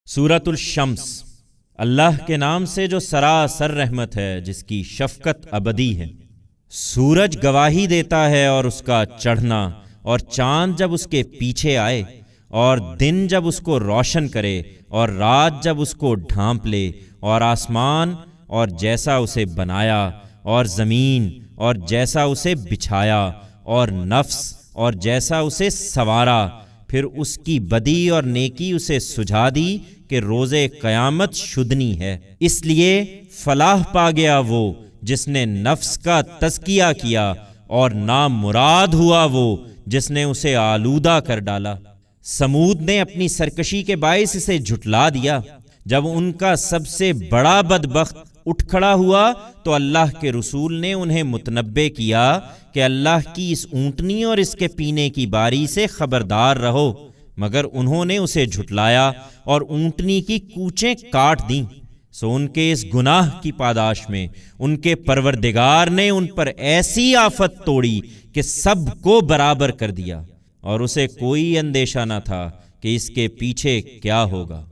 سورۃ الشمس، اللہ کے نام سے جو سراسر رحمت ہے، جس کی شفقت ابدی ہے۔ سورج گواہی دیتا ہے اور اس کا چڑھنا، اور چاند جب اس کے پیچھے آئے، اور دن جب اس کو روشن کرے، اور رات جب اس کو ڈھانپ لے، اور آسمان اور جیسا اسے بنایا، اور زمین اور جیسا اسے بچھایا، اور نفس اور جیسا اسے سنوارا، پھر اس کی بدی اور نیکی اسے سجھا دی کہ روز قیامت شدنی ہے۔ اس لیے فلاح پا گیا وہ جس نے نفس کا تزکیہ کیا، اور نامراد ہوا وہ جس نے اسے آلودہ کر ڈالا۔ سمود نے اپنی سرکشی کے باعث اسے جھٹلا دیا۔ جب ان کا سب سے بڑا بدبخت اٹھ کھڑا ہوا تو اللہ کے رسول نے انہیں متنبہ کیا کہ اللہ کی اس اونٹنی اور اس کے پینے کی باری سے خبردار رہو، مگر انہوں نے اسے جھٹلایا اور اونٹنی کی کوچیں کاٹ دیں۔ سو ان کے اس گناہ کی پاداش میں ان کے پروردگار نے ان پر ایسی آفت توڑی کہ سب کو برابر کر دیا، اور اسے کوئی اندیشہ نہ تھا کہ اس کے پیچھے کیا ہوگا۔